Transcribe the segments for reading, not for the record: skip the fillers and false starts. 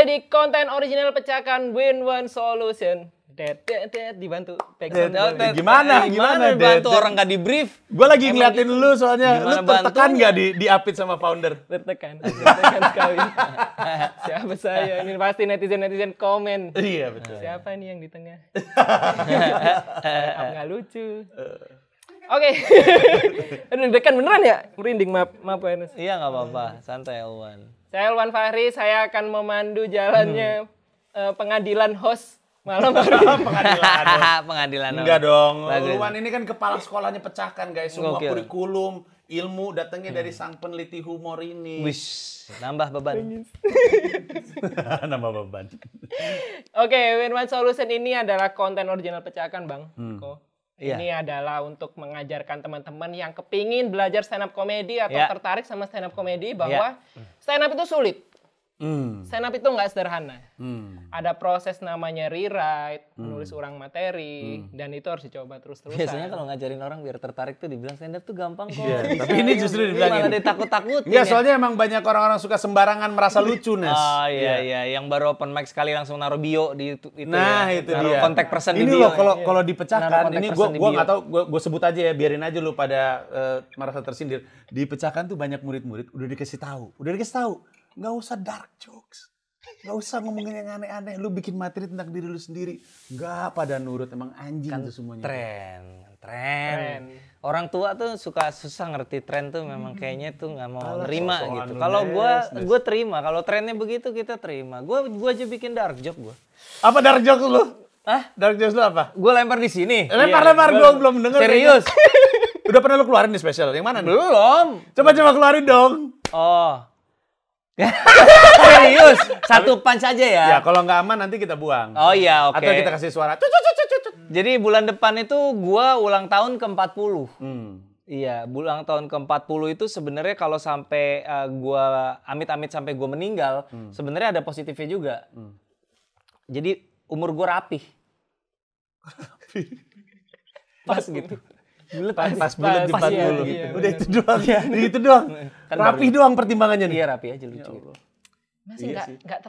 di konten original pecahkan Win One Solution. Dibantu Gimana bantu orang nggak di brief? Gue lagi ngeliatin lu soalnya. Gimana Lu tertekan bantunya? nggak diapit sama founder? Tertekan sekali. Siapa saya? Ini pasti netizen komen. Iya betul. Siapa nih yang di tengah? Nggak lucu. Oke. Aduh, dekan beneran ya? Merinding, maaf Ernest. Iya nggak apa-apa, santai Elwan. Saya Elwan Fahri, saya akan memandu jalannya pengadilan host malam hari. Pengadilan. Enggak dong. Bagus. Luan ini kan kepala sekolahnya pecahkan guys. Semua Gokil. kurikulum, ilmu datangnya dari sang peneliti humor ini. Wish, nambah beban. Nama beban. Oke, Win One Solution ini adalah konten original pecahkan, Bang. Iya. Ini adalah untuk mengajarkan teman-teman yang kepingin belajar stand up comedy atau Iya. tertarik sama stand up comedy bahwa stand up itu sulit. Stand up itu nggak sederhana. Ada proses namanya rewrite, menulis ulang materi, dan itu harus dicoba terus-terusan. Biasanya kalau ngajarin orang biar tertarik tuh dibilang stand up tuh gampang kok. Iya, tapi ini justru Malah dibilangin. ditakut-takutin. Iya, soalnya emang banyak orang-orang suka sembarangan merasa lucu, Nes. Oh iya, yang baru open mic sekali langsung naruh bio di itu Nah, ya. itu Naruh dia. kontak person di Ini bio. loh kalau dipecahkan, Naruh kontak ini person di gua bio. nggak tahu, gua sebut aja ya, biarin aja lu pada merasa tersindir. Dipecahkan tuh banyak murid-murid udah dikasih tahu, nggak usah dark jokes. Nggak usah ngomongin yang aneh-aneh, lu bikin materi tentang diri lu sendiri. Nggak pada nurut, emang anjing Kan tuh semuanya. Tren. Orang tua tuh susah ngerti tren tuh memang kayaknya tuh nggak mau nerima sosokan gitu. lu, Kalau Nes. gue terima, kalau trennya begitu kita terima. Gue aja bikin dark joke gue. Apa dark jokes lu? Hah? Dark jokes lu apa? Gue lempar di sini. Lempar, gua belum denger. Serius? Udah pernah lu keluarin di spesial? Yang mana nih? Belum. Coba keluarin dong. Oh. Serius? Satu punch aja ya? Ya, kalau nggak aman nanti kita buang. Oh iya, oke. Atau kita kasih suara. Jadi bulan depan itu gua ulang tahun ke-40. Hmm. Iya, ulang tahun ke-40 itu sebenarnya kalau sampai gua amit-amit sampai gua meninggal, sebenarnya ada positifnya juga. Jadi umur gua rapih. Pas gitu. Pas bulan di 40. iya, iya, Udah itu doang. Itu doang. Kan Rapi doang pertimbangannya nih. Iya, rapi aja lucu. Masih nggak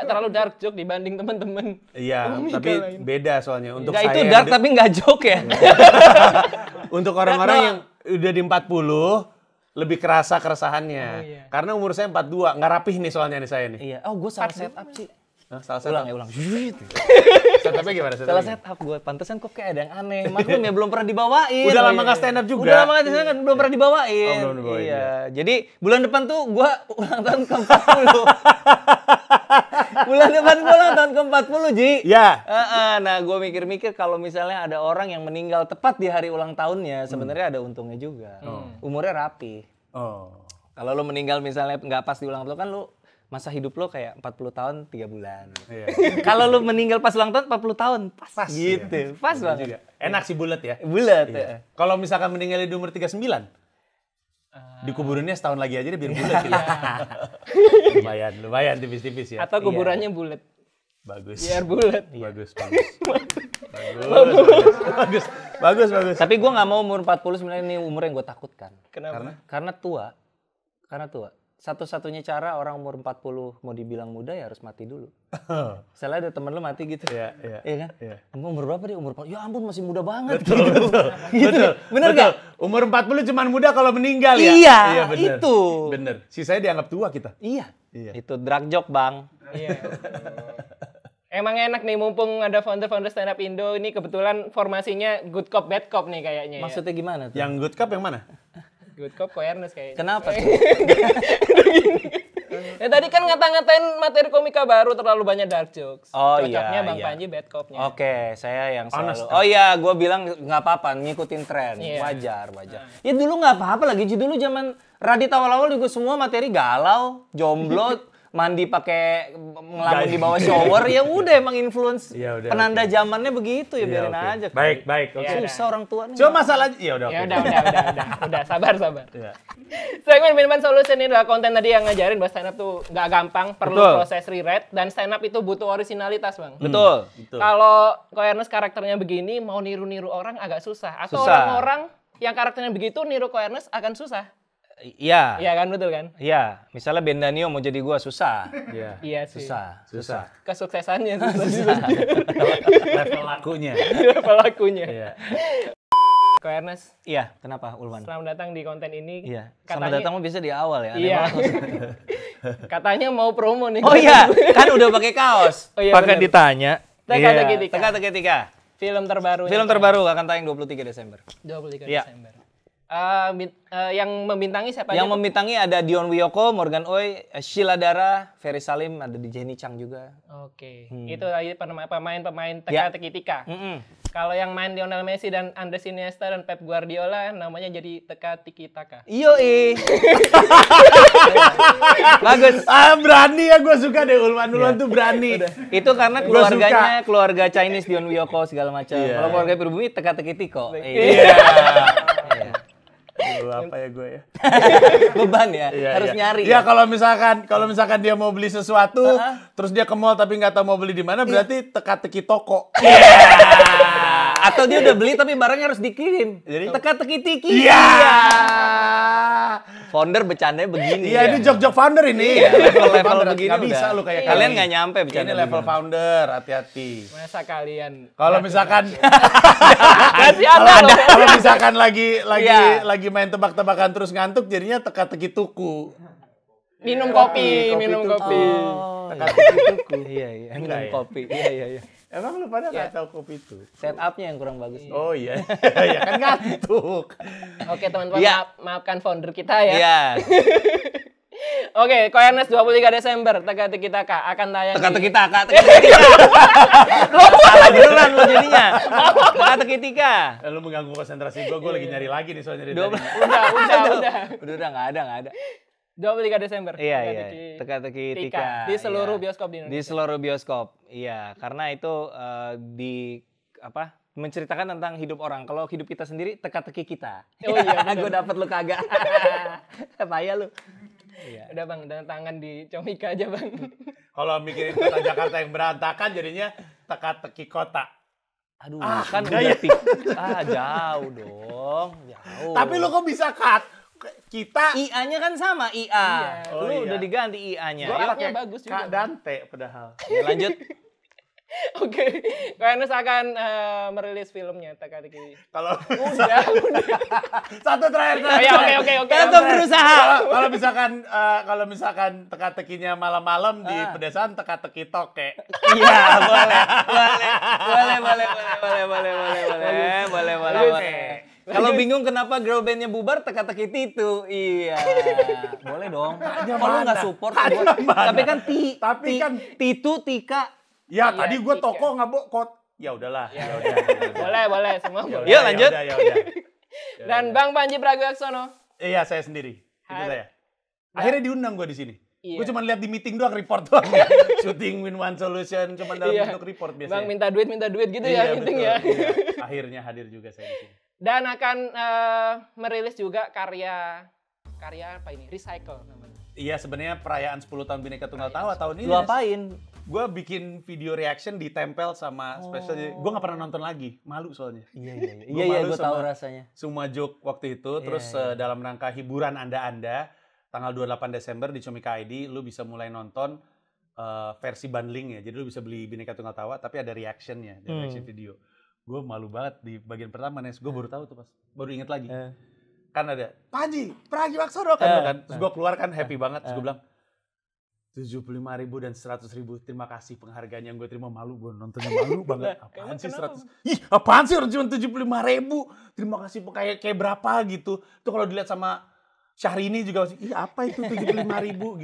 terlalu dark joke dibanding teman-teman. Iya, Komika tapi lain. beda soalnya untuk Enggak, saya. itu yang dark tapi nggak joke ya. Untuk orang-orang yang udah di 40 lebih kerasa keresahannya. Oh, iya. Karena umur saya 42, nggak rapih nih soalnya nih saya nih. Iya. Oh, gue salah setup sih. Hah, salah Ulang. Setupnya gimana? Salah setup gue. Pantesan kok kayak ada yang aneh. Maklum ya belum pernah dibawain. Udah lama nggak stand up juga. Udah lama nggak stand up kan belum pernah dibawain. Oh, belum dibawain, Iya. Jadi bulan depan tuh gue ulang tahun ke-40. Bulan depan gue ulang tahun ke-40, Ji. Ya. Nah, gue mikir-mikir kalau misalnya ada orang yang meninggal tepat di hari ulang tahunnya, sebenarnya ada untungnya juga. Umurnya rapi. Oh. Kalau lo meninggal misalnya nggak pas di ulang tahun kan lo masa hidup lo kayak 40 tahun 3 bulan. Iya. Kalau lo meninggal pas ulang tahun 40 tahun pas gitu. Iya. Pas Bener banget. juga. Enak sih bulat ya. Bulat. Iya. Kalau misalkan meninggal di umur 39, dikuburinnya setahun lagi aja deh biar bulat gitu. lumayan tipis-tipis ya. Atau kuburannya bulat. Bagus. Biar bulat. Bagus. Bagus. Tapi gue nggak mau umur 40 sebenarnya ini umur yang gue takutkan. Kenapa? Karena tua. Satu-satunya cara orang umur 40 mau dibilang muda ya harus mati dulu. Misalnya ada temen lu mati gitu. Iya. Iya kan? Iya. Emang umur berapa dia? Umur 40. Ya ampun masih muda banget. Betul. Bener nggak? Umur 40 cuman muda kalau meninggal ya. Iya, bener. itu. Bener. Sisanya dianggap tua kita. Iya. Iya. Itu drag joke, Bang. Iya. Emang enak nih mumpung ada founder-founder stand up Indo ini kebetulan formasinya good cop bad cop nih kayaknya. Maksudnya gimana tuh? Yang good cup yang mana? Good cop Ernest kayaknya. Kenapa tuh? Ya tadi kan ngata-ngatain materi komika baru terlalu banyak dark jokes. Oh, Cocoknya iya, Bang iya. Panji bad copnya. Oke, saya yang Honest. selalu. Oh iya, gue bilang nggak apa-apa, ngikutin tren, Iya. wajar. Ya dulu nggak apa-apa lagi, dulu zaman Radit awal-awal juga semua materi galau, jomblo, mandi pakai ngelamun di bawah shower, ya udah emang influence Ya udah, penanda zamannya begitu ya biarin oke. aja. Baik, oke. Ya, Susah orang tua nih. Cuma masalahnya, ya udah. Ya oke. udah, sabar. Iya. Segmen Win One Solution ini adalah konten tadi yang ngajarin bahwa stand up tuh nggak gampang, perlu Betul. proses rewrite dan stand up itu butuh originalitas, Bang. Betul. Kalau Ernest karakternya begini, mau niru-niru orang agak susah. Atau Susah. orang-orang yang karakternya begitu niru Ernest akan susah. Iya. Iya kan, betul kan? Iya, misalnya Bendanio mau jadi gua susah. Iya. Iya sih. Susah. Kesuksesannya susah. Level lakunya. Pelakunya. Iya. Ko Ernest, Iya, kenapa Ulwan? selamat datang di konten ini. Iya. Selamat datang mah bisa di awal ya. aneh Iya. banget. Katanya mau promo nih. Oh iya, kan udah pakai kaos. Oh iya, Pakai bener. ditanya. Teka-teki Tika. Teka-teki Tika. Film terbaru. Film terbaru akan tayang 23 Desember. 23 Iya. Desember. Yang membintangi siapa Yang aja? membintangi ada Dion Wiyoko, Morgan Oey, Sheila Dara, Ferry Salim, ada di Jenny Chang juga. Oke. Itu tadi pemain-pemain Ya. teka-teki Tika. Mm-mm. Kalau yang main Lionel Messi dan Andres Iniesta dan Pep Guardiola namanya jadi teka-teki Taka. Yoi. Bagus. Berani ya, gue suka deh Ulwan tuh berani. Itu karena Gua keluarganya keluarga Chinese Dion Wiyoko segala macam. Iya. Kalau keluarga pribumi teka-teki Tiko. Iya. Lu apa ya gue ya? Beban ya, Iya, harus iya. nyari. Iya, kalau misalkan dia mau beli sesuatu, terus dia ke mall tapi nggak tahu mau beli di mana, berarti teka-teki toko. Atau dia udah beli tapi barangnya harus dikirim. Jadi teka-teki Tiki. Iya. Founder bercandanya begini. Iya, ini jok-jok founder ini. Iya, level-level begini Nggak bisa udah. lu kayak Kalian kami. nggak nyampe bercanda Ini level begini. founder, hati-hati. Masa kalian Kalau misalkan masih ada loh. kalau misalkan lagi Iya. main tebak-tebakan terus ngantuk, jadinya teka-teki tuku. Minum kopi. tuku. Oh, Teka-teki tuku. iya, iya. Minum Enggak ya? kopi. Iya. Emang lu pada nggak tahu kopi itu? Setupnya yang kurang bagus. Oh iya, ya kan ngantuk. Oke, teman-teman, Iya. maafkan founder kita ya. Iya. Oke, Ko Ernest 23 Desember teka-teki Taka akan tayang. Teka-teki Taka, teka-teki Tika. Salah beneran lo jadinya. Teka-teki Tika. Lu mengganggu konsentrasi gue lagi nyari lagi nih soalnya dari tadi. Udah. Nggak ada. 23 Desember. Iya. Teka-teki Tika. Di seluruh Iya. bioskop di Indonesia. Di seluruh bioskop. Iya, karena itu menceritakan tentang hidup orang. Kalau hidup kita sendiri, teka-teki kita. Oh iya, bener. Gue dapet lu kagak. Payah lu. Iya. Udah Bang, dan tangan di Comika aja Bang. Kalau mikirin kota Jakarta yang berantakan, jadinya teka-teki kota. Aduh, Ah, kan enggak udah jauh dong. Jauh. Tapi lu kok bisa cut? Kita IA-nya kan sama, IA. Iya. Oh, Lu iya. udah diganti IA-nya. Gua Yuk, Outnya pakai bagus juga. Kak Dante padahal. ya, lanjut. Oke, Ko Ernest akan merilis filmnya teka-teki. Kalau Udah. satu terakhir. Oh ya, oke. Kan tuh berusaha. Kalau misalkan teka-tekinya malam-malam di pedesaan teka-teki toke. Iya, boleh. Kalau bingung kenapa girl bandnya bubar, teka-teki Titu. Iya, boleh dong. Kalau mana? nggak support, Tanya mana? tapi kan Tapi kan Titu, Tika. ya Iya, tadi gue Tika. toko nggak bokot. Ya udahlah. Ya udah. Boleh, semua boleh. Yuk, lanjut. Ya udah. Dan Bang Panji Pragiwaksono. Iya, saya sendiri. Itu Hai. saya. Akhirnya diundang gue di sini. Iya. Gue cuma lihat di meeting doang, report doang. Shooting Win One Solution cuma dalam Iya. bentuk report biasanya. Bang minta duit gitu Iya, ya meeting betul. ya. Iya. Akhirnya hadir juga saya di sini. Dan akan merilis juga karya apa ini? Recycle namanya. Iya, sebenarnya perayaan 10 tahun Bhinneka Tunggal tahun ini. Lu apain? Gue bikin video reaction ditempel sama special. Gue nggak pernah nonton lagi, malu soalnya. Iya, gue tahu rasanya. Semua joke waktu itu, terus dalam rangka hiburan Anda, tanggal 28 Desember di Comika ID, lu bisa mulai nonton versi bundling ya. Jadi lu bisa beli Bhinneka Tunggal Tawa, tapi ada reactionnya, reaction video. Gue malu banget di bagian pertama, Nes. Gue baru tahu tuh pas, baru inget lagi. Kan ada, Panji, Pragiwaksono kan. Terus gue keluar kan happy banget, terus gue bilang, 75.000 dan 100.000, terima kasih penghargaan yang gue terima. Malu, gue nontonnya malu banget. Apaan sih 100? Ih, apaan sih orang cuma 75.000? Terima kasih kayak berapa gitu. Itu kalau dilihat sama Syahrini juga, ih apa itu 75.000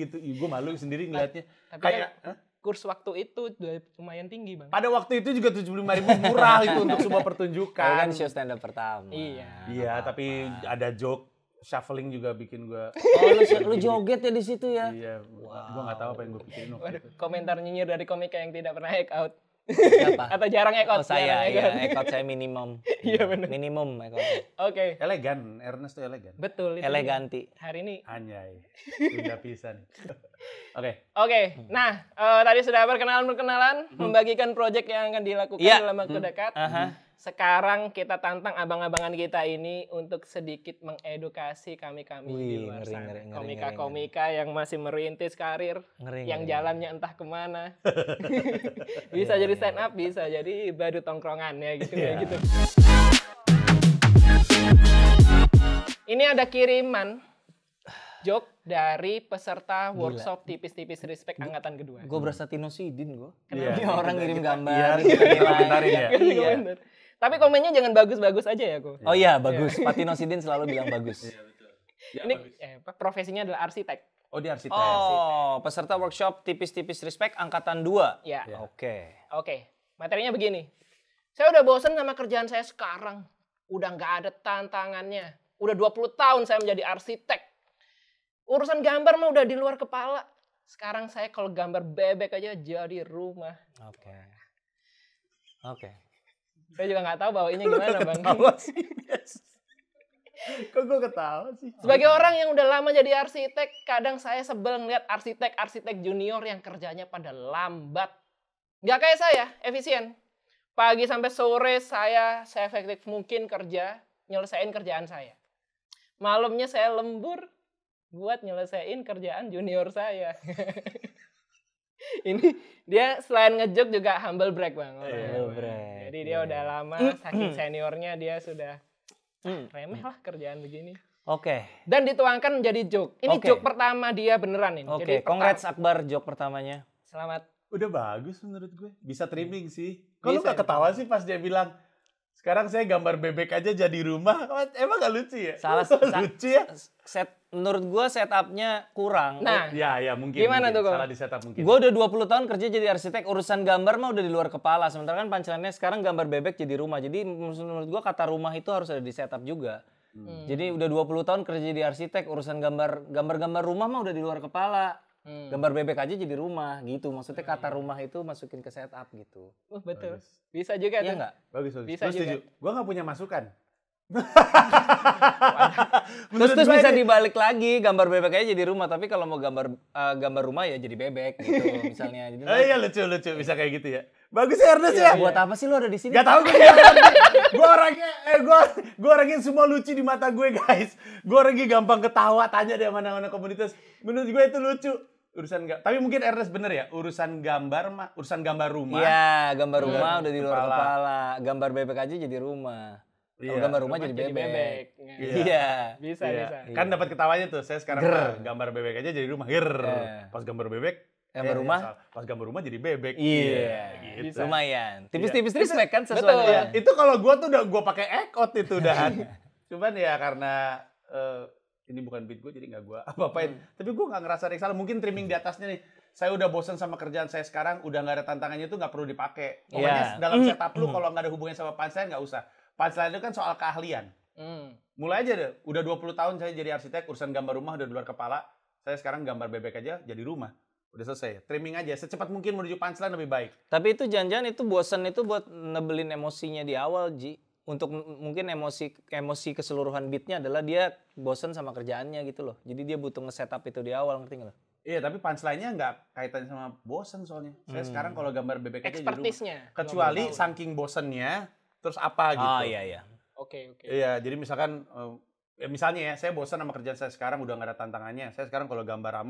gitu. Ih, gue malu sendiri ngeliatnya. Tapi Kayak, kan kurs waktu itu udah lumayan tinggi Bang. pada waktu itu juga 75.000 murah itu untuk sebuah pertunjukan. Kan show stand up pertama. Iya. Iya, tapi ada joke shuffling juga bikin gue. Oh, lu joget ya di situ ya? Iya, gue nggak tahu apa yang gue pikirin waktu Waduh, itu. komentar nyinyir dari komika yang tidak pernah hack out. Siapa? Atau jarang hack out. Oh, saya. jarang hack out. Iya, ekot saya minimum. Iya, bener. Minimum ekot. Oke, Elegan, Ernest tuh elegan. betul itu. Eleganti. Hari ini. Anjay, sudah pisan. Oke. Oke, nah tadi sudah perkenalan membagikan proyek yang akan dilakukan Iya. dalam waktu dekat. Aha. sekarang kita tantang abang-abangan kita ini untuk sedikit mengedukasi kami-kami di Wih, luar ngeri, sana. ngeri, ngeri, Komika-komika yang masih merintis karir, yang jalannya entah kemana. Bisa jadi stand up, bisa jadi badut tongkrongan ya gitu. Kayak gitu. Ini ada kiriman joke dari peserta workshop tipis-tipis respect angkatan kedua. Gue berasa Tino Sidin gue. Iya. Ini orang ngirim gambar. Iya, gitu, kita nilai. komentarin ya. Iya. Tapi komennya jangan bagus-bagus aja ya, kok. Oh iya, bagus. Pak Tino Sidin selalu bilang bagus. Iya, betul. Ya, Ini bagus. profesinya adalah arsitek. Oh, dia arsitek. Oh, peserta workshop tipis-tipis respect angkatan 2. Ya. Oke. Oke, materinya begini. Saya udah bosen sama kerjaan saya sekarang. Udah nggak ada tantangannya. Udah 20 tahun saya menjadi arsitek. Urusan gambar mah udah di luar kepala. Sekarang saya kalau gambar bebek aja jadi rumah. Oke. Oke. Saya juga nggak tahu bawainnya gimana, Bang. Ketawa sih. Kok gue ketawa sih? Sebagai orang yang udah lama jadi arsitek, kadang saya sebel ngeliat arsitek-arsitek junior yang kerjanya pada lambat. Nggak kayak saya, efisien. Pagi sampai sore saya seefektif mungkin kerja, nyelesain kerjaan saya. Malamnya saya lembur buat nyelesain kerjaan junior saya. Ini dia selain ngejok juga humble brag, Bang. Humble brag. Jadi dia udah lama, saking seniornya dia sudah remeh lah kerjaan begini. Oke. Dan dituangkan menjadi joke. Ini Oke. joke pertama dia beneran ini. Oke, Jadi congrats Akbar joke pertamanya. selamat. Udah bagus menurut gue. Bisa trimming sih. Kalau Bisa, nggak ketawa sih pas dia bilang, sekarang saya gambar bebek aja jadi rumah. Emang nggak lucu ya? Lucu ya? Menurut gue setupnya kurang. Nah, Ya mungkin. Gimana tuh, Ko? Salah di setup mungkin. Gue udah 20 tahun kerja jadi arsitek, urusan gambar mah udah di luar kepala. Sementara kan pancelannya sekarang gambar bebek jadi rumah. Jadi menurut gue kata rumah itu harus ada di setup juga. Jadi udah 20 tahun kerja jadi arsitek, urusan gambar rumah mah udah di luar kepala. Gambar bebek aja jadi rumah gitu. Maksudnya kata rumah itu masukin ke setup gitu. betul. Bisa juga Iya tuh. nggak? Bagus. Bisa Gue setuju. juga. Gue nggak punya masukan. Terus bisa dibalik lagi, gambar bebek aja jadi rumah. Tapi kalau mau gambar rumah ya jadi bebek gitu misalnya. Jadi, Oh iya lucu bisa kayak gitu ya. Bagus ya Ernest ya. buat apa sih lu ada di sini? Gak tau gue. Gue orangnya semua lucu di mata gue guys. Gue orangnya gampang ketawa, tanya deh mana-mana komunitas. Menurut gue itu lucu. Tapi mungkin Ernest bener ya, urusan gambar rumah. Iya, gambar rumah udah di luar kepala. Gambar bebek aja jadi rumah. Kalau Iya. gambar rumah jadi bebek. Iya. Bisa. Kan dapat ketawanya tuh. Saya sekarang gambar bebek aja jadi rumah. Pas gambar bebek, rumah? pas gambar rumah jadi bebek. Iya. Gitu. Lumayan. Tipis-tipis respect kan sesuai betul. dengan. Itu kalau gue tuh udah gue pakai ekot itu udahan. Cuman ya karena ini bukan beat gue jadi nggak gue apa-apain. Tapi gue nggak ngerasa ada yang salah. Mungkin trimming di atasnya nih. Saya udah bosan sama kerjaan saya sekarang. Udah nggak ada tantangannya itu nggak perlu dipakai. Pokoknya dalam setup lu kalau nggak ada hubungannya sama punchline nggak usah. Punchline itu kan soal keahlian. Mulai aja deh. Udah 20 tahun saya jadi arsitek. Urusan gambar rumah udah di luar kepala. Saya sekarang gambar bebek aja jadi rumah. Udah selesai. Trimming aja. Secepat mungkin menuju punchline lebih baik. Tapi itu jangan-jangan itu bosan itu buat nebelin emosinya di awal, Ji. Untuk mungkin emosi keseluruhan beatnya adalah dia bosan sama kerjaannya gitu loh. Jadi dia butuh nge-setup itu di awal, ngerti nggak lo? Iya, tapi punchline-nya nggak kaitannya sama bosan soalnya. Saya sekarang kalau gambar bebek aja jadi rumah. Expertise-nya. Kecuali saking bosannya, terus apa gitu. Oh iya. Oke. Iya, jadi misalkan, misalnya ya, saya bosan sama kerjaan saya sekarang, udah nggak ada tantangannya. Saya sekarang kalau gambar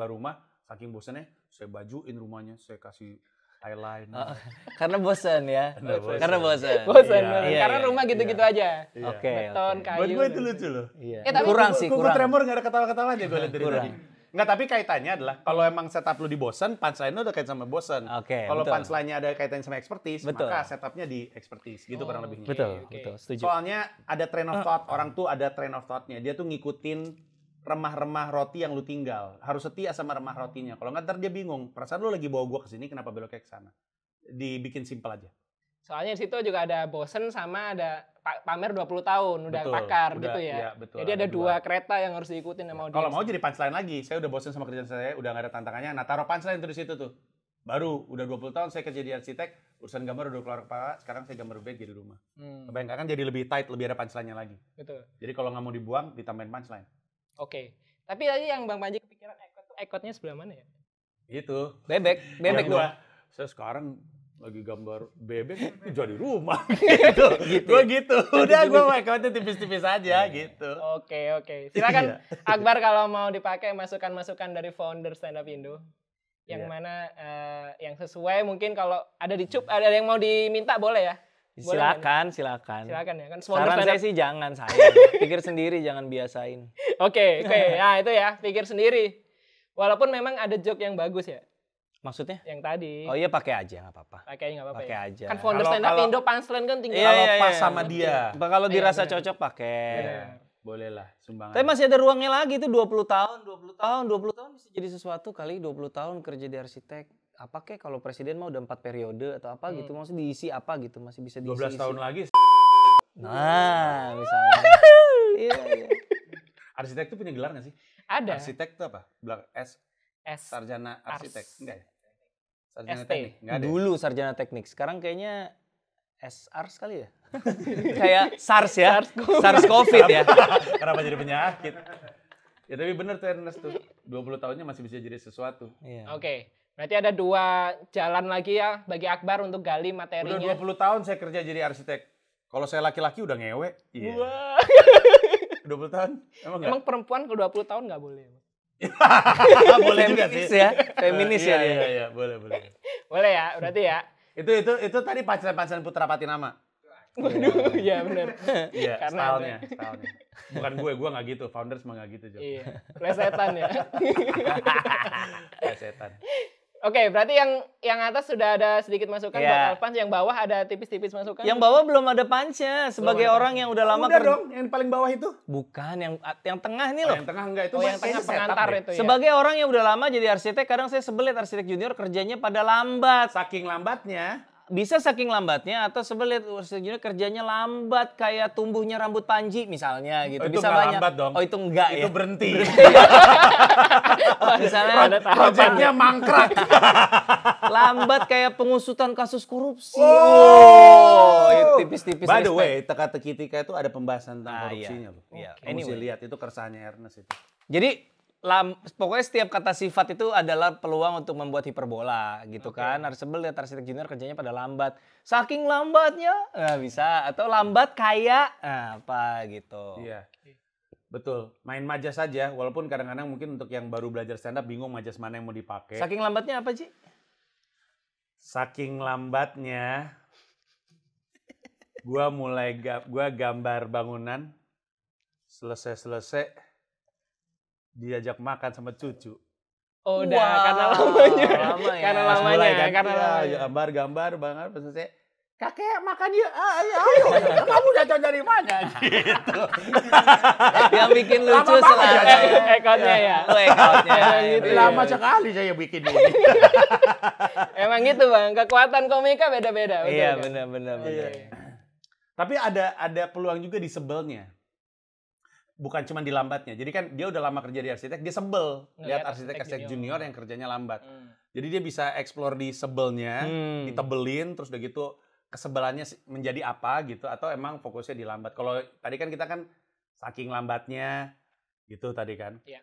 rumah, saking bosannya, saya bajuin rumahnya, saya kasih eyeliner. Karena bosan ya. Karena bosan. Bosan. Iya, Karena iya, rumah gitu-gitu aja. Oke. Beton, kayu. Buat gue itu lucu loh. Iya. tapi kurang Gue sih, kurang. tremor nggak ada ketawa-ketawanya gue lihat dari Kurang. tadi. Nggak, tapi kaitannya adalah kalau emang setup lu di bosan, punchline lu udah kaitan sama bosan. Oke, Kalau betul. punchline-nya ada kaitannya sama expertise, Betul. maka setupnya di expertise. Gitu kurang lebihnya. Betul, setuju. Soalnya ada train of thought, orang tuh ada train of thought-nya. Dia tuh ngikutin remah-remah roti yang lu tinggal. Harus setia sama remah rotinya. Kalau nggak ntar dia bingung. Perasaan lu lagi bawa gua ke sini, kenapa beloknya ke sana? Dibikin simpel aja. Soalnya di situ juga ada bosen sama ada pamer 20 tahun, udah Betul, pakar udah, gitu ya. iya, betul, Jadi ada ada dua kereta yang harus diikutin sama audiens. Kalau mau jadi punchline lagi, saya udah bosen sama kerjaan saya, udah nggak ada tantangannya. Nah, taruh punchline tuh di situ tuh. Baru udah 20 tahun saya kerja di arsitek, urusan gambar udah keluar kepala, sekarang saya gambar bebek jadi rumah. Kebayang kan jadi lebih tight, lebih ada punchline-nya lagi. Betul. Jadi kalau nggak mau dibuang, ditambahin punchline. Oke. Tapi tadi yang Bang Panji kepikiran ekot tuh ekotnya sebelah mana ya? Itu. Bebek Ya, dong. saya sekarang lagi gambar bebek jadi rumah gitu. Gue gitu. Udah gue account-nya tipis-tipis aja gitu. Oke. Silakan Akbar kalau mau dipakai masukan-masukan dari founder Stand Up Indo. Yang mana yang sesuai mungkin kalau ada ada yang mau diminta boleh ya? Silakan. Silakan ya kan. Saran saya sih jangan saya. Pikir sendiri, jangan biasain. Oke. Ya itu ya, pikir sendiri. Walaupun memang ada joke yang bagus ya. Maksudnya? Yang tadi. Oh iya pakai aja nggak apa-apa. Pakai aja nggak apa-apa. Pakai ya? aja. Kan founder Stand Up Indo punchline kan tinggal. Kalau pas sama dia. Kalau dirasa cocok pakai. Boleh lah sumbangan. Tapi masih ada ruangnya lagi itu 20 tahun bisa jadi sesuatu kali 20 tahun kerja di arsitek. Apa kek kalau presiden mau udah 4 periode atau apa gitu, maksudnya diisi apa gitu, masih bisa diisi. 12 tahun lagi. Nah, misalnya. Iya. Arsitek tuh punya gelar nggak sih? Ada. Arsitek tuh apa? Gelar S. Sarjana arsitek. Enggak ya? Sarjana ST. teknik. Enggak ada. Dulu sarjana teknik, sekarang kayaknya SARS kali ya? Kayak SARS ya? SARS COVID ya? Kenapa jadi penyakit? Ya tapi bener tuh Ernest tuh. 20 tahunnya masih bisa jadi sesuatu. Iya. Oke. Berarti ada 2 jalan lagi ya bagi Akbar untuk gali materinya. Udah 20 tahun saya kerja jadi arsitek. Kalau saya laki-laki udah ngewe. Iya. Wah. 20 tahun? Emang enggak? Emang perempuan ke 20 tahun nggak boleh? Boleh juga Feminis sih. ya? Feminis ya dia. Iya, boleh. Boleh ya, berarti ya. Itu tadi pacaran Putra Patinama. Waduh, iya benar. Iya, Karena stylenya. Bukan gue nggak gitu, founders mah nggak gitu, Jo. Iya, plesetan ya. Setan. Oke, berarti yang atas sudah ada sedikit masukan Iya. buat Alphans, yang bawah ada tipis-tipis masukan. Yang bawah belum ada punch-nya. Sebagai Belum ada orang yang udah lama Udah dong, yang paling bawah itu. Bukan, yang tengah nih Oh, loh. yang tengah enggak itu. yang tengah pengantar itu ya. Sebagai orang yang udah lama jadi arsitek, kadang saya sebel lihat arsitek junior kerjanya pada lambat. Saking lambatnya. Bisa saking lambatnya atau sebel lihat arsitek junior kerjanya lambat kayak tumbuhnya rambut panji misalnya gitu. Oh, itu bisa nggak banyak. lambat dong. Oh, itu enggak Itu ya. berhenti. Misalnya Ada tahapan. Proyeknya mangkrak. lambat kayak pengusutan kasus korupsi. Oh, itu tipis-tipis. By the respect. way, teka-teki Tika itu ada pembahasan tentang Ah, korupsinya loh. iya. Kamu mesti Anyway. lihat itu keresahannya Ernest itu. Jadi pokoknya setiap kata sifat itu adalah peluang untuk membuat hiperbola gitu kan. Harus sebel lihat arsitek junior kerjanya pada lambat. Saking lambatnya nggak bisa. Atau lambat kayak apa gitu. Iya. Betul. Main majas saja, walaupun kadang-kadang mungkin untuk yang baru belajar stand up bingung majas mana yang mau dipakai. Saking lambatnya apa sih? Saking lambatnya gua gambar bangunan, selesai diajak makan sama cucu. Oh, udah Wow, karena lamanya. lama ya. Karena Pas lamanya, Mulai kan, karena iya, lamanya. gambar banget pas selesai. Kakek makan yuk, ayo. Kamu datang dari mana? Gitu. Yang bikin lucu Lama banget selalu. ya, Account-nya ya. Oh, account-nya. Gitu. Lama sekali saya bikin ini. Emang gitu Bang, kekuatan komika beda-beda. betul Iya, kan? benar. Tapi ada peluang juga di sebelnya. Bukan cuma di lambatnya. Jadi kan dia udah lama kerja di arsitek, dia sebel Ngeliat lihat arsitek-arsitek arsitek junior yang kerjanya lambat. Hmm. Jadi dia bisa explore di sebelnya, Hmm. ditebelin, terus udah gitu kesebelannya menjadi apa gitu, atau emang fokusnya di lambat. Kalau tadi kan kita kan saking lambatnya gitu tadi kan. Iya.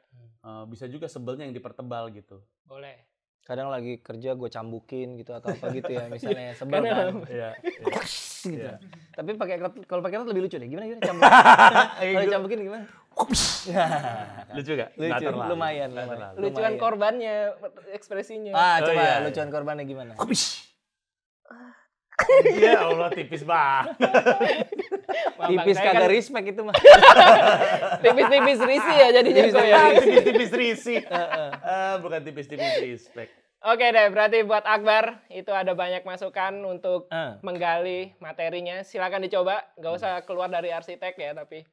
Bisa juga sebelnya yang dipertebal gitu. Boleh. Kadang lagi kerja gue cambukin gitu atau apa gitu ya misalnya sebel Karena kan. Iya. Gitu. Iya. Tapi kalau pakai rot lebih lucu deh. Gimana cambukin? Kalau cambukin gimana? Lucu gak? Lucu, lumayan. Lucuan korbannya, ekspresinya. Coba iya. lucuan korbannya gimana? Ya Allah, tipis banget. Wah, Bang, Tipis saya kagak kan respect itu mah. tipis-tipis risi ya jadinya kok ya. Tipis-tipis risi. Bukan tipis-tipis respect. Oke deh, berarti buat Akbar itu ada banyak masukan untuk Ah. menggali materinya. Silakan dicoba, nggak usah keluar dari arsitek ya, tapi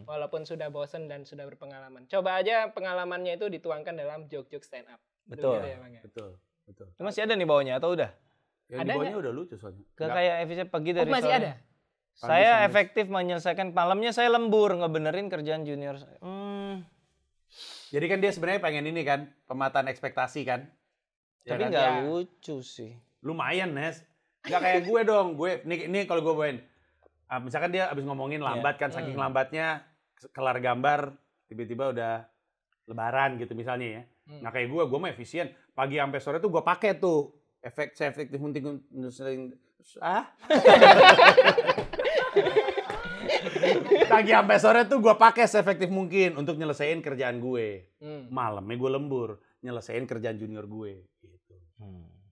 walaupun sudah bosen dan sudah berpengalaman. Coba aja pengalamannya itu dituangkan dalam joke-joke stand up. Betul. Gitu ya, Bang, ya? Betul. Itu masih ada nih bawahnya atau udah? Yang Ada di bawahnya udah lucu soalnya. Gak kayak efisien pagi dari masih sore. ada? Saya Pagi efektif menyelesaikan malamnya saya lembur ngebenerin kerjaan junior saya. Jadi kan dia sebenarnya pengen ini kan, pemataan ekspektasi kan. Ya Tapi kan? nggak Ya. lucu sih. Lumayan, Nes. Nggak kayak gue dong. Ini kalau gue bawain. Misalkan dia abis ngomongin lambat kan, saking lambatnya kelar gambar, tiba-tiba udah lebaran gitu misalnya ya. Nggak kayak gue mah efisien. Pagi sampai sore tuh gue pakai tuh efektif mungkin pagi sampai sore tuh gue pakai seefektif mungkin untuk nyelesain kerjaan gue. Malamnya gue lembur nyelesain kerjaan junior gue. Gitu.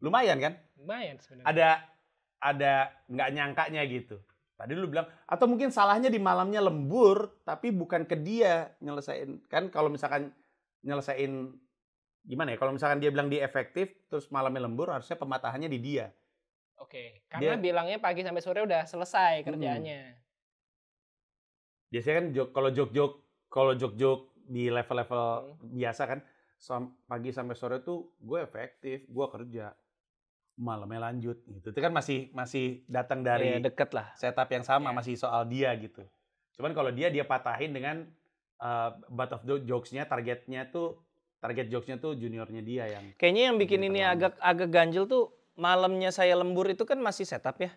Lumayan kan? Lumayan sebenarnya. Ada nggak nyangkanya gitu. Tadi lu bilang atau mungkin salahnya di malamnya lembur tapi bukan ke dia nyelesain kan kalau misalkan nyelesain gimana ya kalau misalkan dia bilang dia efektif terus malamnya lembur harusnya pematahannya di dia. Oke, karena bilangnya pagi sampai sore udah selesai kerjaannya. Biasanya kan kalau jok di level-level biasa kan pagi sampai sore tuh gue efektif, gue kerja. Malamnya lanjut gitu. Itu kan masih datang dari deket lah. Setup yang sama masih soal dia gitu. Cuman kalau dia patahin dengan butt of the jokes-nya target jokes-nya tuh juniornya dia yang kayaknya yang bikin ini agak ganjel tuh malamnya saya lembur itu kan masih setup ya.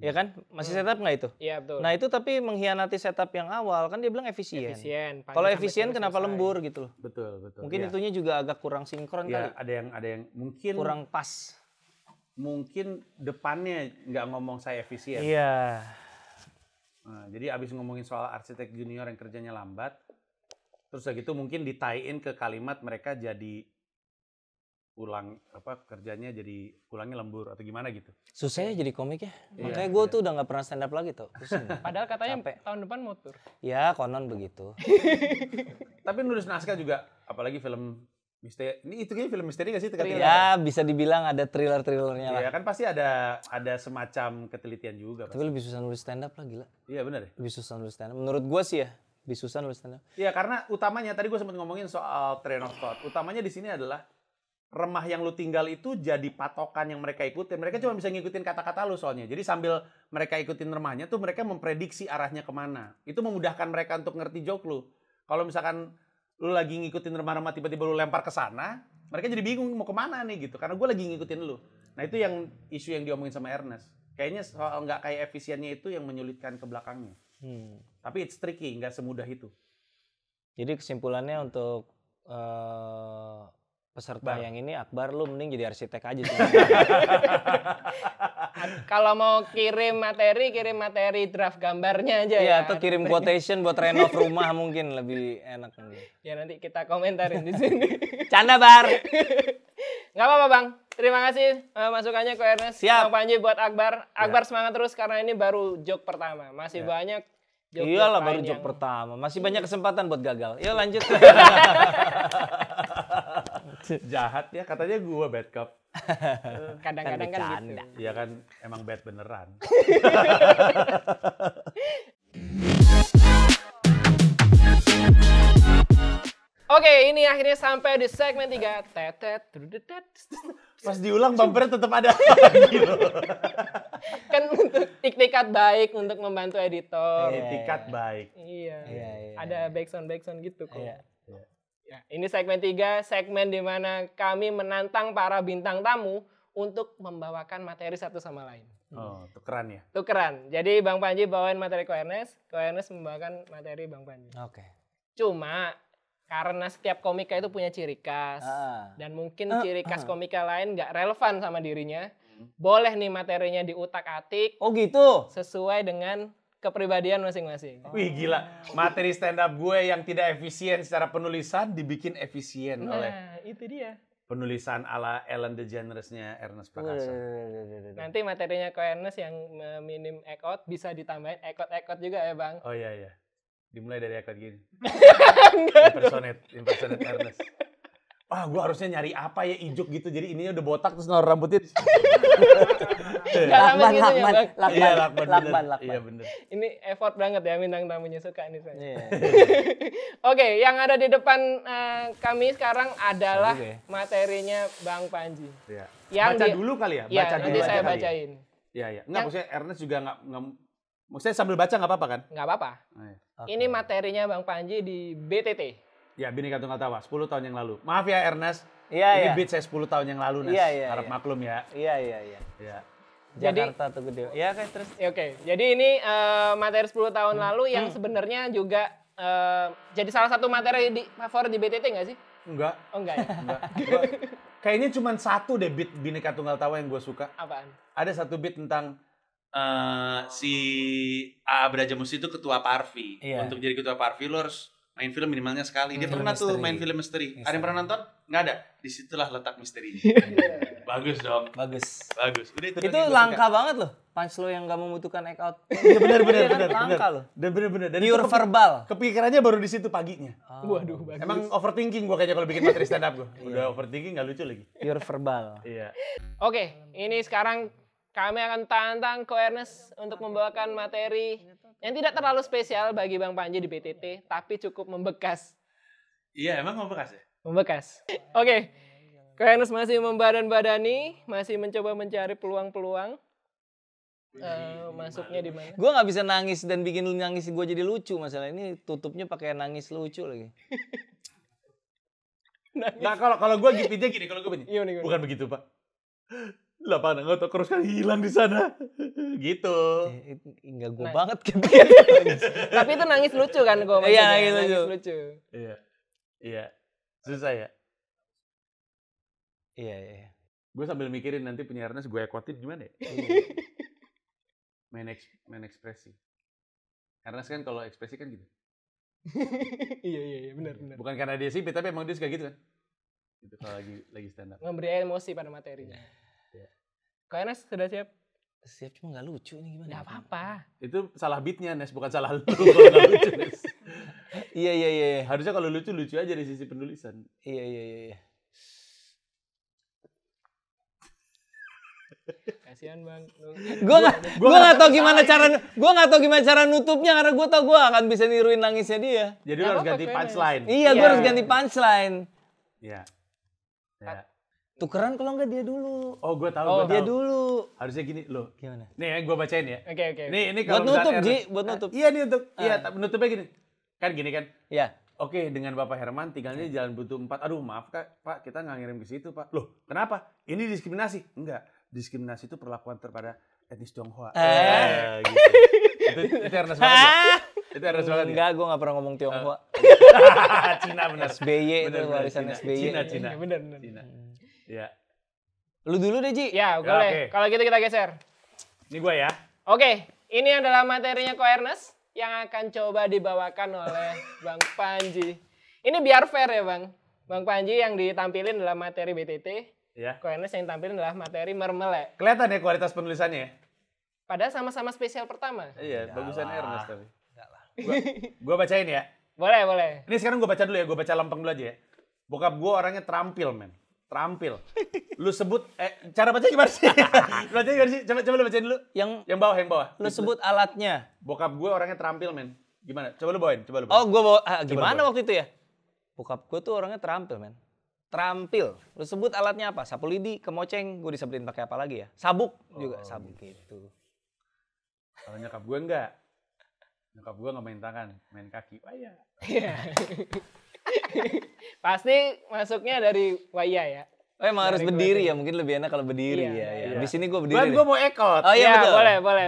Ya kan? Masih setup nggak itu? Iya betul. Nah itu tapi mengkhianati setup yang awal kan dia bilang efisien. Kalau efisien kenapa lembur gitu loh? Betul. Mungkin itunya juga agak kurang sinkron kali. Ada yang mungkin kurang pas. Mungkin depannya nggak ngomong saya efisien. Iya. Nah, jadi abis ngomongin soal arsitek junior yang kerjanya lambat, terus gitu mungkin ditain ke kalimat mereka jadi kerjanya jadi pulangnya lembur atau gimana gitu. Susah ya jadi komik ya. Makanya gue tuh udah nggak pernah stand up lagi tuh. Padahal katanya tahun depan mau tur. Ya konon begitu. Tapi nulis naskah juga, apalagi film misteri. Ini itu kayaknya film misteri nggak sih? Ya bisa dibilang ada thriller-thrillernya lah. Iya kan pasti ada semacam ketelitian juga. Tapi lebih susah nulis stand up lah gila. Iya benar ya. Lebih susah nulis stand up. Menurut gue sih ya. Lebih susah nulis stand up. Iya karena utamanya tadi gue sempat ngomongin soal train of thought. Utamanya di sini adalah remah yang lu tinggal itu jadi patokan yang mereka ikutin. Mereka cuma bisa ngikutin kata-kata lu soalnya. Jadi sambil mereka ikutin remahnya tuh mereka memprediksi arahnya kemana. Itu memudahkan mereka untuk ngerti joke lu. Kalau misalkan lu lagi ngikutin remah-remah tiba-tiba lu lempar ke sana, mereka jadi bingung mau kemana nih gitu. Karena gue lagi ngikutin lu. Nah itu yang isu yang diomongin sama Ernest. Kayaknya soal nggak kayak efisiennya itu yang menyulitkan ke belakangnya. Tapi it's tricky, nggak semudah itu. Jadi kesimpulannya untuk peserta yang ini Akbar lu mending jadi arsitek aja sih. Kalau mau kirim materi draft gambarnya aja ya. Iya, atau kirim quotation buat renov rumah mungkin lebih enak mungkin. Ya nanti kita komentarin di sini. Canda Bar. Nggak apa-apa Bang. Terima kasih masukannya ke Ernest. Siap. Bang Panji buat Akbar. Akbar semangat terus karena ini baru joke pertama. Masih banyak joke. Iyalah baru joke pertama. Masih banyak kesempatan buat gagal. Yuk lanjut. Jahat ya, katanya gue bad cop. Kadang-kadang kan gitu. Iya kan, emang bad beneran. Oke, ini akhirnya sampai di segmen 3. Pas diulang bumpernya tetap ada. Kan untuk iktikat baik untuk membantu editor. Etikat baik. Iya. Iya. Ada backsound gitu kok. Iya. Ya, ini segmen 3, segmen di mana kami menantang para bintang tamu untuk membawakan materi satu sama lain. Oh, tukeran ya? Tukeran. Jadi Bang Panji bawain materi Ko Ernest membawakan materi Bang Panji. Oke. Cuma karena setiap komika itu punya ciri khas dan mungkin ciri khas komika lain nggak relevan sama dirinya, boleh nih materinya diutak-atik. Oh gitu. Sesuai dengan kepribadian masing-masing. Wih gila, materi stand up gue yang tidak efisien secara penulisan dibikin efisien oleh itu dia. penulisan ala Ellen DeGeneres-nya Ernest Prakasa. Nah, Nanti materinya Ko Ernest yang minim ekot bisa ditambahin ekot-ekot juga ya Bang. Oh iya. Dimulai dari ekot gini. Impersonate Ernest. Wah, gue harusnya nyari apa ya ijuk gitu. Jadi ininya udah botak terus naruh rambutnya. Lakban. Iya bener. Ini effort banget ya bintang tamunya, suka nih saya. Iya. Oke, yang ada di depan kami sekarang adalah materinya Bang Panji. Iya. Yang Baca dulu kali ya? Iya, Baca nanti dulu saya aja kali bacain. Iya. Enggak, maksudnya Ernest juga enggak maksudnya sambil baca enggak apa-apa kan? Nggak apa-apa. Oh, iya. Ini materinya Bang Panji di BTT. Ya, Bhinneka Tunggal Tawa, 10 tahun yang lalu. Maaf ya Ernest. Iya. Ini beat saya 10 tahun yang lalu, Nes. Iya. Harap maklum ya. Iya. Iya. Jakarta tuh gede. Ya kayak terus. Oke, jadi ini materi 10 tahun lalu yang sebenarnya juga jadi salah satu materi favorit di BTT nggak sih? Enggak. Oh enggak ya? Enggak. kayaknya cuma satu deh beat Bhinneka Tunggal Tawa yang gue suka. Apaan? Ada satu beat tentang Si A. Brajamusti itu ketua Parvi. Iya. Untuk jadi ketua Parvi lo harus main film minimalnya sekali. Dia Film pernah tuh misteri. main film misteri. Ada yang pernah nonton? Nggak ada. Disitulah letak misterinya. Bagus dong. Bagus. Bagus. Udah itu. Itu doang yang gua langka suka. banget loh. Punch lo yang gak membutuhkan act out. Iya benar Iya kan? Langka loh. Dan benar. Dan Pure itu verbal. kepikirannya baru di situ paginya. Waduh, bagus. Emang overthinking gue kayaknya kalau bikin materi stand up gue. Udah overthinking nggak lucu lagi. Pure verbal. Iya. Oke, ini sekarang kami akan tantang Ko Ernest untuk membawakan materi yang tidak terlalu spesial bagi Bang Panji di BTT, tapi cukup membekas. Iya, emang mau bekas ya? Membekas. Oke, Ko Ernest masih membadan-badani, masih mencoba mencari peluang-peluang. Masuknya di mana? Gue nggak bisa nangis dan bikin lu nangis gue jadi lucu masalah ini tutupnya pakai nangis lucu lagi. Nah kalau gue gipitnya gini, kalau gue begini. Gimana? Bukan begitu pak. Lapangan anggota terus kan hilang di sana. Gitu. Enggak gue Nah. banget gitu. Tapi itu nangis lucu kan gue? Iya, nangis lucu. Iya. Susah ya. Iya. Gue sambil mikirin nanti punya Ernest gue ekotin gimana ya. main ekspresi. Ernest kan kalau ekspresi kan gitu. Iya, benar. Bukan karena dia sipit tapi emang dia suka gitu kan. Itu kalau lagi stand up. Memberi emosi pada materinya. Iya. Ko Ernest sudah siap? Siap cuma nggak lucu nih gimana? Nggak apa-apa. Itu salah beatnya Nes, bukan salah lu kalau nggak lucu Nes. Iya. Harusnya kalau lucu aja dari sisi penulisan. Iya. Kasihan Bang. Gue nggak tahu gimana cara nutupnya karena gue tau gue akan bisa niruin nangisnya dia. Jadi lu Nggak harus apa-apa, ganti Ko punchline. Iya, gue Iya. harus ganti punchline. Iya. Ya. Tukeran kalau nggak dia dulu. Oh, gue tahu, Oh, gue Dia tahu. dulu. Harusnya gini loh. Gimana? Nih, gue bacain ya. Oke. Ini Buat kalau nutup, misalnya Ji. Ernest- Buat nutup. Iya, nih untuk. Iya, nutupnya gini. Kan gini kan. Ya. Oke, dengan Bapak Herman tinggalnya di Jalan Butuh 4. Aduh, maaf Kak, Pak, kita nggak ngirim ke situ, Pak. Loh, kenapa? Ini diskriminasi? Enggak. Diskriminasi itu perlakuan terhadap etnis Tionghoa. Gitu. Itu Ernest banget ya? Itu Ernest banget ya? Enggak, gue nggak pernah ngomong Tionghoa. Cina benar. SBY itu Benar, warisan Cina. SBY. Cina. Benar. Cina. Iya. Lu dulu deh, Ji. Ya, boleh. oke. Kalau gitu kita geser. Ini gue ya. Oke, ini adalah materinya Ko Ernest yang akan coba dibawakan oleh Bang Panji. Ini biar fair ya Bang. Bang Panji yang ditampilin adalah materi BTT, Iya. Ko Ernest yang tampilin adalah materi Mermelek. Kelihatan ya kualitas penulisannya ya? Padahal sama-sama spesial pertama. Iya, bagusan lah. Ernest tapi. Enggak lah. Gua bacain ya. Boleh. Ini sekarang gue baca dulu ya, gue baca lempeng dulu aja ya. Bokap gue orangnya terampil, men. Terampil. Lu sebut, cara baca gimana sih? Baca gimana sih? Coba lu bacain dulu. Yang Yang bawah. lu sebut alatnya. Bokap gue orangnya terampil, men. Gimana? Coba lu bawain. Oh, gue bawa. Gimana Coba. waktu itu ya? Bokap gue tuh orangnya terampil, men. Terampil. Lu sebut alatnya apa? Sapu lidi, kemoceng. Gue disebutin pakai apa lagi ya? Sabuk juga. Sabuk gitu. Kalau nyokap gue enggak. Nyokap gue nggak main tangan, main kaki. Wah ya. Pasti masuknya dari Waya ya. Oh, emang harus Dari berdiri gue ya? Mungkin lebih enak kalau berdiri Iya, ya. iya. Di sini gue berdiri. Gue deh. mau ekot. Oh iya, betul.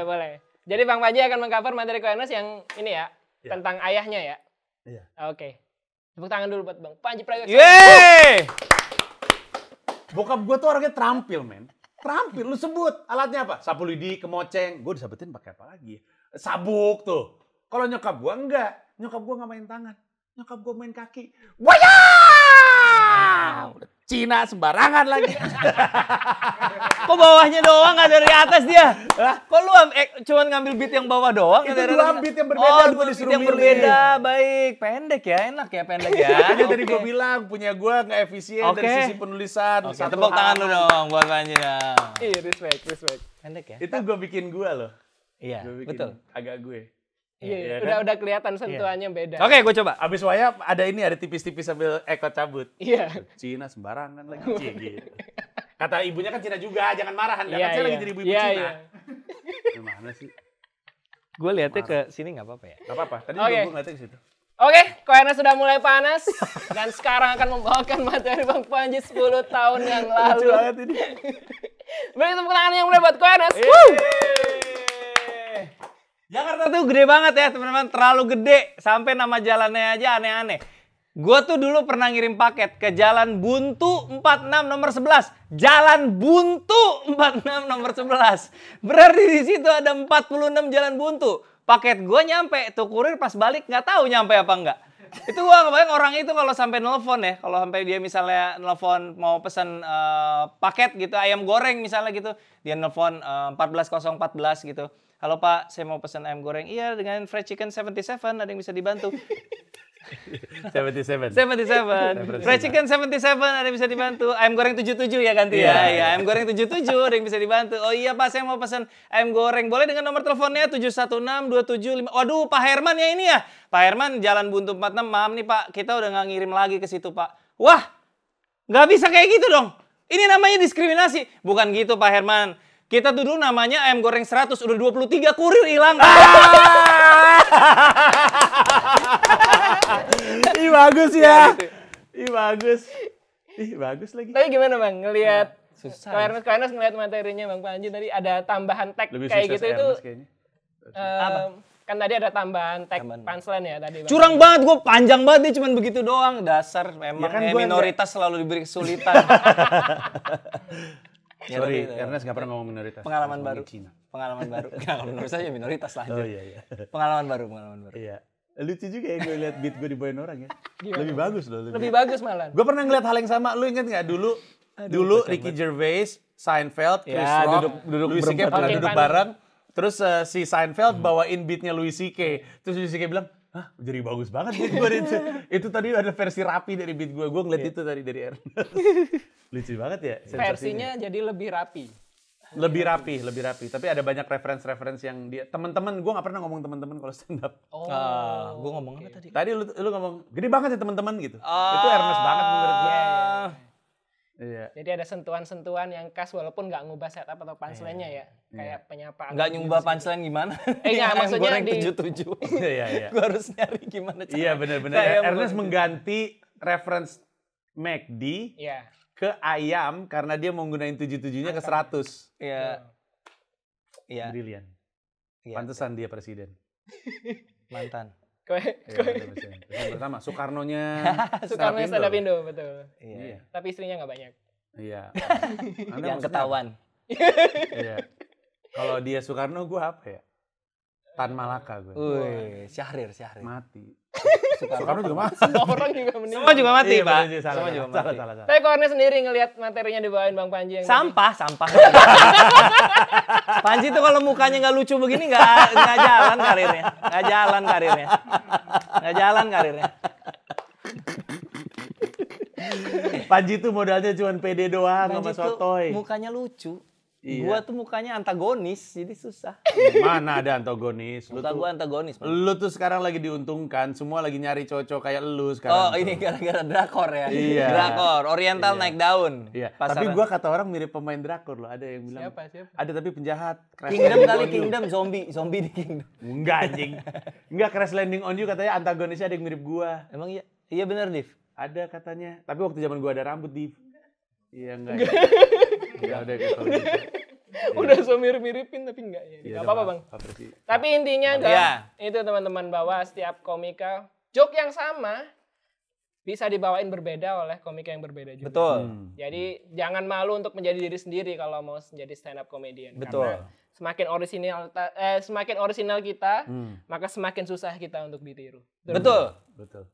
Boleh. Jadi Bang Panji akan mengcover materi Ko Ernest yang ini ya, Iya. tentang ayahnya ya. Iya. Oke. Tepuk tangan dulu buat Bang Panji Prayogo. Yeay! Bokap gue tuh orangnya terampil, men. Terampil. Lu sebut alatnya apa? Sapu lidi, kemoceng. Gue disebutin pakai apa lagi? Sabuk tuh. Kalau nyokap gue enggak. Nyokap gue nggak main tangan. Nyokap gue main kaki. Waya! Udah Cina sembarangan lagi. Kok bawahnya doang nggak dari atas dia? Kok lu cuman ngambil beat yang bawah doang? Itu nggak dari dua atas? beat yang berbeda, Oh, gua dua disuruh beat yang milih. berbeda. Baik, pendek ya, enak ya pendek ya. Makanya tadi Oke. gue bilang punya gue nggak efisien Oke. dari sisi penulisan. Oke, Satu tepuk tangan lu halaman. dong buat Panji dong. Iya, respect. Pendek ya? Itu gue bikin gue loh. Iya, Gua bikin betul. agak gue. Iya, Iya udah kelihatan sentuhannya beda. Oke, gue coba. Abis waya ada tipis-tipis sambil ekot cabut. Iya. Cina sembarangan lagi. Cie, gitu. Kata ibunya kan Cina juga, jangan marah. Kan Iya, saya lagi jadi ibu-ibu Iya, Cina. iya. Gimana sih? Gue liatnya ke sini nggak apa-apa ya? Gak apa-apa. Tadi Oke. juga gue ngeliatnya ke situ. Oke, Ko Ernest sudah mulai panas dan sekarang akan membawakan materi Bang Panji 10 tahun yang lalu. Lucu banget ini. Beri tepuk tangan yang mulai buat Ko Ernest. Jakarta tuh gede banget ya teman-teman, terlalu gede sampai nama jalannya aja aneh-aneh. Gua tuh dulu pernah ngirim paket ke Jalan Buntu 46 nomor 11. Jalan Buntu 46 nomor 11. Berarti di situ ada 46 jalan buntu. Paket gua nyampe, tuh kurir pas balik nggak tahu nyampe apa enggak. Itu gua kebayang orang itu kalau sampai nelpon ya, kalau sampai dia misalnya nelpon mau pesan paket gitu, ayam goreng misalnya gitu, dia nelpon 14014 gitu. Halo Pak, saya mau pesan ayam goreng. Iya, dengan fried chicken 77, ada yang bisa dibantu. 77. Fried chicken 77, ada yang bisa dibantu. Ayam goreng 77 ya ganti ya. Iya, ayam goreng 77 ada yang bisa dibantu. Oh iya Pak, saya mau pesan ayam goreng. Boleh dengan nomor teleponnya 716-275. Waduh, Pak Herman ya ini ya. Pak Herman, Jalan Buntu 46. Maaf nih Pak, kita udah nggak ngirim lagi ke situ Pak. Wah, nggak bisa kayak gitu dong. Ini namanya diskriminasi. Bukan gitu Pak Herman. Kita tuh dulu namanya ayam goreng 100, udah 23 kurir hilang. Ih bagus ya. Ih bagus. Ih bagus lagi. Tapi gimana Bang ngelihat Susah. Karena ngelihat materinya Bang Panji tadi ada tambahan tag Lebih kayak sukses gitu itu Ernest kayaknya. kan tadi ada tambahan tag Tambahan. punchline ya tadi Bang. Curang banget, gue panjang banget dia cuman begitu doang. Dasar memang Ya kan gua minoritas selalu diberi kesulitan. Ya, Sorry, tapi, Ernest nggak pernah ngomong minoritas. pengalaman Ngomongin baru. Cina. Pengalaman baru. Kalau menurut saya minoritas lah. Oh iya. Pengalaman baru. Iya. Lucu juga ya gue lihat beat gue dibawain orang ya. Gimana? Lebih bagus loh. Lebih bagus malah. Gue pernah ngeliat hal yang sama. Lu inget nggak dulu Ricky Gervais, Seinfeld, Chris Ya, Rock, duduk Louis C.K. berempat. pernah Oke, duduk panik. bareng. Terus si Seinfeld bawain beatnya Louis C.K. Terus Louis C.K. bilang, hah jadi bagus banget beat gue itu. Itu tadi ada versi rapi dari beat gue. Gue ngeliat itu tadi dari Ernest. Lucu banget ya sensasinya. Versinya jadi lebih rapi. Lebih rapi. Tapi ada banyak referensi yang dia teman-teman. Gue nggak pernah ngomong teman-teman kalau stand up. Oh. Gue ngomong apa tadi? Tadi lu ngomong gede banget ya teman-teman gitu. Itu Ernest banget menurut gue. Iya. Jadi ada sentuhan-sentuhan yang khas walaupun nggak ngubah setup atau punchline-nya ya. Kayak penyapaan. Nggak nyumbah punchline gimana? Nggak, Ayam maksudnya goreng di- 77. Iya. Gue harus nyari gimana cara. Iya benar-benar. Ayam Ernest goreng. mengganti reference McD Iya. ke ayam karena dia mau gunain 77-nya ke 100. Iya. Iya. Brilian. Iya. Pantesan dia presiden. Mantan. Kayak Iya, mantan presiden. Presiden pertama Soekarno-nya Soekarno Stand Up stand up Indo. Indo, betul. Iya. Tapi istrinya nggak banyak. Iya. Anda Yang maksudnya ketahuan. apa? Iya. Kalau dia Soekarno gue apa ya? Tan Malaka gue. Wih, Syahrir. Mati. Soekarno juga mati. Semua orang juga meninggal. Semua juga mati, Iya, Pak. bener sih, Semua juga mati. salah. Tapi Korne sendiri ngelihat materinya dibawain Bang Panji yang Sampah. Panji tuh kalau mukanya nggak lucu begini nggak jalan karirnya. Nggak jalan karirnya. Panji tuh modalnya cuma pede doang sama Panji tuh sotoy. mukanya lucu. Iya. Gua tuh mukanya antagonis, jadi susah. Mana ada antagonis? Muka gua antagonis. Pak. Lu tuh sekarang lagi diuntungkan, semua lagi nyari cowok kayak lu sekarang. Oh, ini gara-gara drakor ya. Iya. Drakor, Oriental Iya. naik daun. Iya. Pasaran. Tapi gua kata orang mirip pemain drakor loh. Ada yang bilang. Siapa? Ada tapi penjahat. Crash Kingdom Landing kali, on You. Kingdom zombie di Kingdom. Enggak anjing. Enggak, Crash Landing on You katanya antagonisnya ada yang mirip gua. Emang iya? Iya bener, Div. Ada katanya. Tapi waktu zaman gua ada rambut, Div. Iya enggak. Ya udah kalau gitu. udah so mirip-miripin tapi enggak ya. Iya, Enggak apa-apa, Bang. apa sih? Tapi intinya Iya. adalah itu teman-teman bahwa setiap komika joke yang sama bisa dibawain berbeda oleh komika yang berbeda juga. Betul. Jadi jangan malu untuk menjadi diri sendiri kalau mau menjadi stand up comedian. Betul. Karena semakin orisinal kita, Hmm. maka semakin susah kita untuk ditiru. Betul. Betul.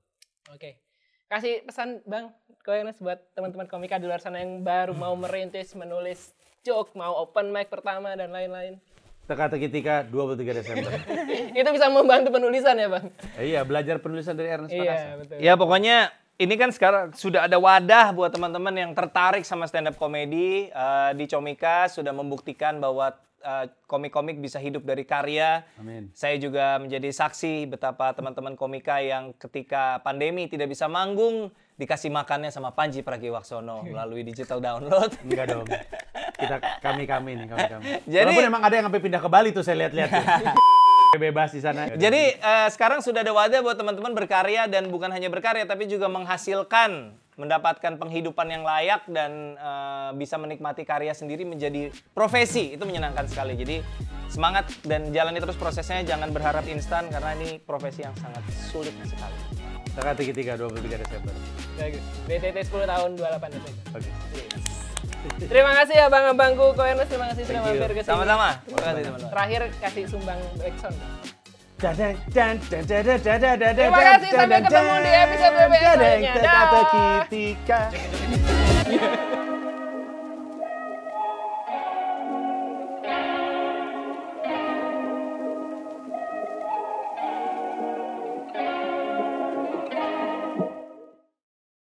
Oke. Kasih pesan Bang Koenes buat teman-teman komika di luar sana yang baru mau merintis menulis joke, mau open mic pertama dan lain-lain. Teka-teki tika 23 Desember. Itu bisa membantu penulisan ya, Bang? Iya, belajar penulisan dari Ernest Prakasa. Iya, betul. Ya pokoknya ini kan sekarang sudah ada wadah buat teman-teman yang tertarik sama stand up comedy. Di Comika sudah membuktikan bahwa komik-komik bisa hidup dari karya. Amin. Saya juga menjadi saksi betapa teman-teman komika yang ketika pandemi tidak bisa manggung dikasih makannya sama Panji Pragiwaksono melalui digital download. Enggak dong. Kami nih. Jadi- Walaupun emang ada yang sampai pindah ke Bali tuh saya lihat-lihat tuh. Bebas di sana. Jadi sekarang sudah ada wadah buat teman-teman berkarya dan bukan hanya berkarya tapi juga menghasilkan, mendapatkan penghidupan yang layak dan bisa menikmati karya sendiri menjadi profesi. Itu menyenangkan sekali. Jadi semangat dan jalani terus prosesnya, jangan berharap instan karena ini profesi yang sangat sulit sekali. Teka-teki 23 Desember. Bagus. BTT 10 tahun 28 Desember. Oke. Terima kasih abang-abangku Koernes, terima kasih sudah mampir ke sini. Sama-sama. Terima kasih teman-teman. Terakhir kasih sumbang backsound. Terima Terima kasih, sampai ketemu di episode selanjutnya. Dah. Teka-teki 3.